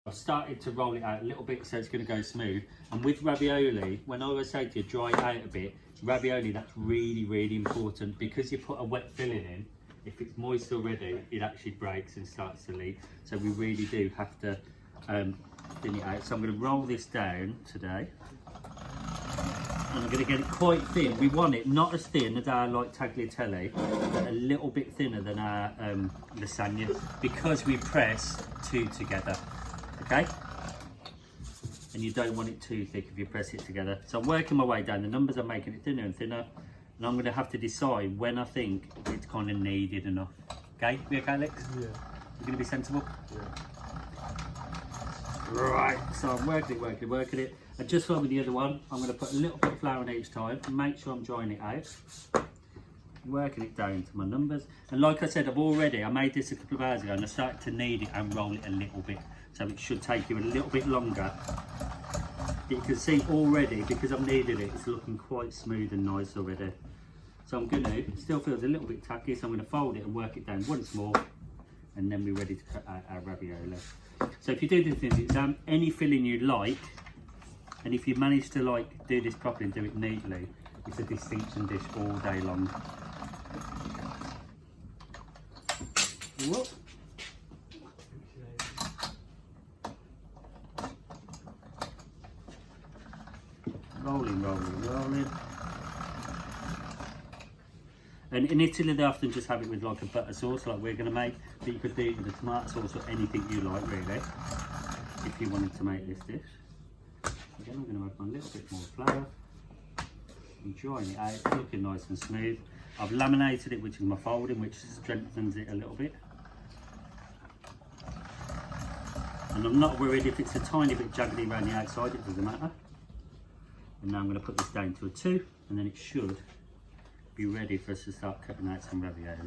I've started to roll it out a little bit so it's going to go smooth. And with ravioli, when I always say to you, dry it out a bit, ravioli, that's really, really important because you put a wet filling in. If it's moist already, it actually breaks and starts to leak. So we really do have to thin it out. So I'm going to roll this down today. And I'm going to get it quite thin. We want it not as thin as our like tagliatelle, but a little bit thinner than our lasagna because we press two together. Okay? And you don't want it too thick if you press it together. So I'm working my way down. The numbers are making it thinner and thinner. And I'm going to have to decide when I think it's kind of needed enough. Okay? You okay, Alex? Yeah. You're going to be sensible? Yeah. Right. So I'm working it. And just like with the other one, I'm going to put a little bit of flour in each time and make sure I'm drying it out. Working it down to my numbers. And like I said, I made this a couple of hours ago and I started to knead it and roll it a little bit. So it should take you a little bit longer. You can see already, because I've kneaded it, it's looking quite smooth and nice already. So I'm gonna, it still feels a little bit tacky, so I'm gonna fold it and work it down once more, and then we're ready to cut out our ravioli. So if you do this in the exam, any filling you like, and if you manage to like do this properly and do it neatly, it's a distinction dish all day long. Whoop. Rolling. And in Italy they often just have it with like a butter sauce like we're going to make, but you could do it with a tomato sauce or anything you like really, if you wanted to make this dish. Again, I'm going to add a little bit more flour, and drying it out, it's looking nice and smooth. I've laminated it, which is my folding, which strengthens it a little bit. And I'm not worried if it's a tiny bit jaggedy around the outside, it doesn't matter. And now I'm going to put this down to a 2, and then it should be ready for us to start cutting out some ravioli.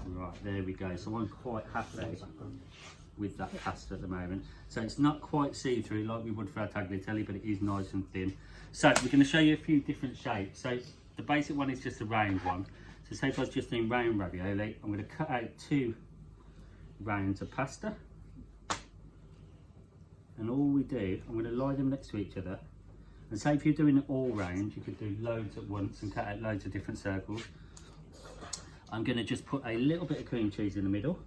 Right, there we go. So I'm quite happy with that pasta at the moment. So it's not quite see-through like we would for our tagliatelle, but it is nice and thin. So we're going to show you a few different shapes. So the basic one is just a round one. So say if I was just doing round ravioli, I'm going to cut out 2 rounds of pasta, and all we do, I'm going to lie them next to each other, and say if you're doing it all round, you could do loads at once and cut out loads of different circles. I'm going to just put a little bit of cream cheese in the middle,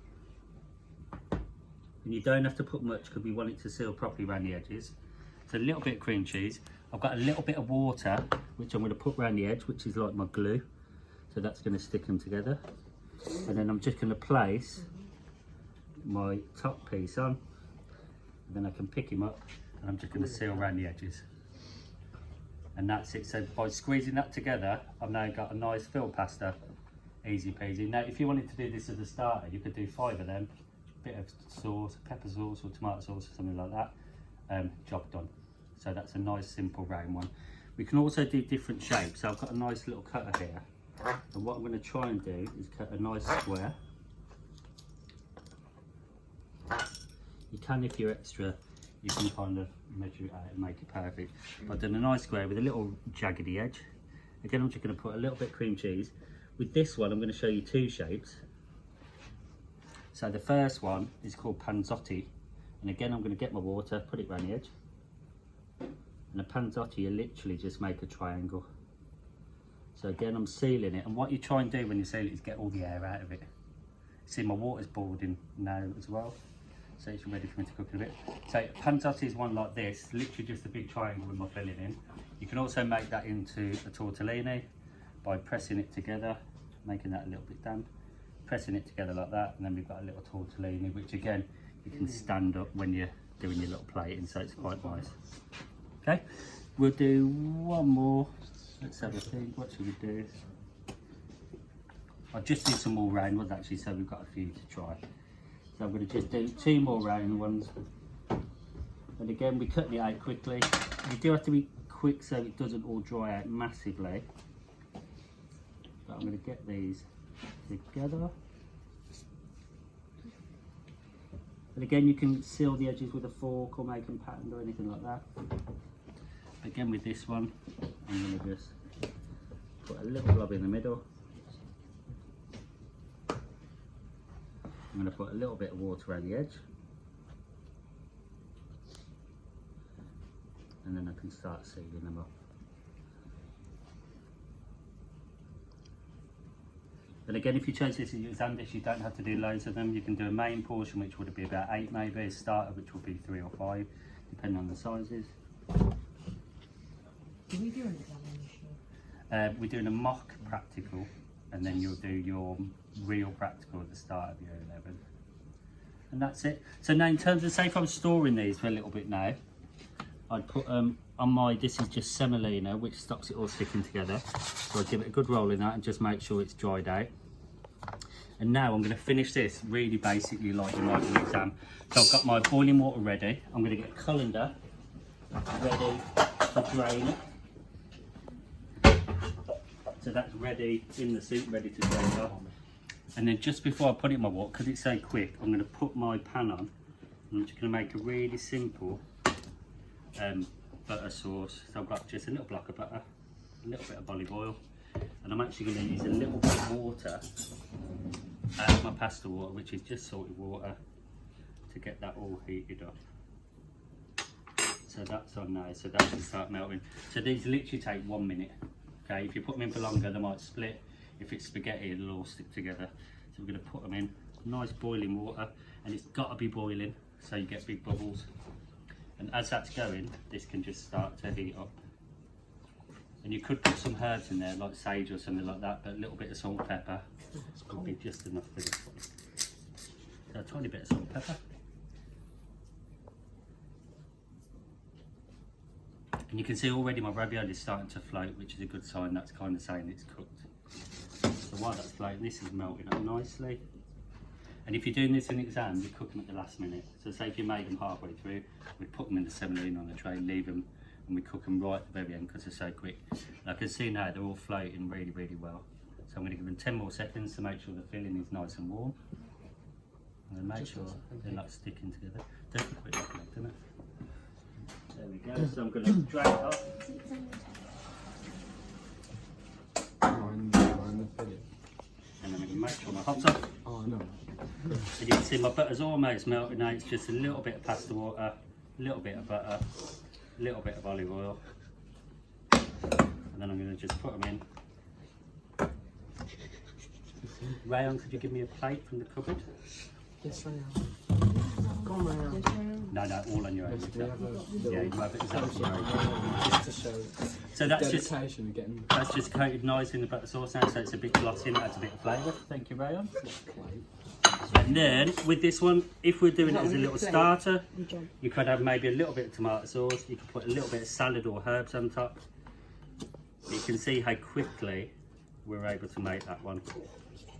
and you don't have to put much because we want it to seal properly around the edges. So a little bit of cream cheese. I've got a little bit of water which I'm going to put around the edge, which is like my glue, so that's going to stick them together. And then I'm just going to place my top piece on, and then I can pick him up, and I'm just going to seal around the edges, and that's it. So by squeezing that together, I've now got a nice filled pasta, easy peasy. Now if you wanted to do this as a starter, you could do 5 of them, a bit of sauce, pepper sauce or tomato sauce or something like that, job done. So that's a nice simple round one. We can also do different shapes. So I've got a nice little cutter here, and what I'm going to try and do is cut a nice square. You can, if you're extra, you can kind of measure it out and make it perfect. I've done a nice square with a little jaggedy edge. Again, I'm just going to put a little bit of cream cheese. With this one, I'm going to show you 2 shapes. So the first one is called panzotti, and again, I'm going to get my water, put it around the edge. And a panzotti, you literally just make a triangle. So again, I'm sealing it, and what you try and do when you seal it is get all the air out of it. See, my water's boiling now as well, so it's ready for me to cook in a bit. So panzotti is one like this, literally just a big triangle with my filling in. You can also make that into a tortellini by pressing it together, making that a little bit damp, pressing it together like that, and then we've got a little tortellini, which again, you can stand up when you're doing your little plating, so it's quite nice. Okay, we'll do one more. Let's have a think, what should we do? I'll just do some more round ones actually, so we've got a few to try. So I'm going to just do 2 more round ones. And again, we're cutting it out quickly. You do have to be quick so it doesn't all dry out massively. But I'm going to get these together. And again, you can seal the edges with a fork or make them patterned or anything like that. Again, with this one, I'm going to just put a little blob in the middle. I'm going to put a little bit of water around the edge. And then I can start sealing them up. And again, if you chose this as your exam dish, you don't have to do loads of them. You can do a main portion, which would be about 8 maybe, a starter, which would be 3 or 5, depending on the sizes. Do we do an examination? We're doing a mock practical, and then you'll do your real practical at the start of year 11. And that's it. So now in terms of, say if I'm storing these for a little bit now, I'd put on my, this is just semolina, which stops it all sticking together. So I'll give it a good roll in that and just make sure it's dried out. And now I'm going to finish this really basically like you might do an exam. So I've got my boiling water ready. I'm going to get a colander ready to drain it. So that's ready in the soup, ready to drain off. And then just before I put it in my water, because it's so quick, I'm going to put my pan on. And I'm just going to make a really simple butter sauce. So I've got just a little block of butter, a little bit of olive oil, and I'm actually going to use a little bit of water out of my pasta water, which is just salted water, to get that all heated up. So that's on now, so that can start melting. So these literally take 1 minute. Okay, if you put them in for longer, they might split. If it's spaghetti, it'll all stick together. So we're going to put them in nice boiling water, and it's got to be boiling so you get big bubbles. And as that's going, this can just start to heat up. And you could put some herbs in there, like sage or something like that, but a little bit of salt and pepper would be just enough for this one. So a tiny bit of salt and pepper. And you can see already my ravioli is starting to float, which is a good sign. That's kind of saying it's cooked. So while that's floating, this is melting up nicely. And if you're doing this in an exam, you cook them at the last minute. So say if you made them halfway through, we'd put them in the semolina on the tray, leave them, and we cook them right at the very end because they're so quick. And I can see now they're all floating really, really well. So I'm going to give them 10 more seconds to make sure the filling is nice and warm. And then make sure they're not sticking together. Don't be quick like that, don't it? There we go. So I'm going to drag it off. Mind the filling. And then I'm going to make sure my hot's up. Oh no. And you can see my butter's almost melted now. It's just a little bit of pasta water, a little bit of butter, a little bit of olive oil. And then I'm going to just put them in. Rayon, could you give me a plate from the cupboard? Yes, Rayon. Go on, Rayon. Yes, Rayon. No, all on your own. Do we have a little Yeah, you have it exactly right. just to show So that's just, dedication of getting that's just coated nice in the butter sauce now, so it's a bit glossy and adds a bit of flavour. Thank you, Rayon. And then with this one, if we're doing it as a little starter, you could have maybe a little bit of tomato sauce. You could put a little bit of salad or herbs on top. You can see how quickly we're able to make that one.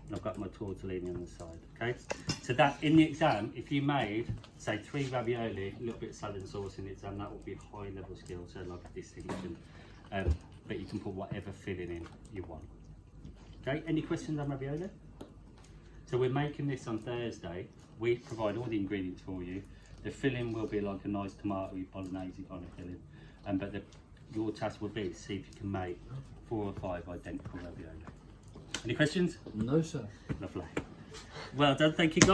And I've got my tortellini on the side, okay? So that, in the exam, if you made, say, 3 ravioli, a little bit of salad and sauce in the exam, that would be high level skill, so like a distinction. But you can put whatever filling in you want. Okay, any questions on ravioli? So we're making this on Thursday. We provide all the ingredients for you. The filling will be like a nice tomato bolognese kind of filling. But your task will be to see if you can make 4 or 5 identical ravioli. Any questions? No, sir. Lovely. Well done, thank you guys.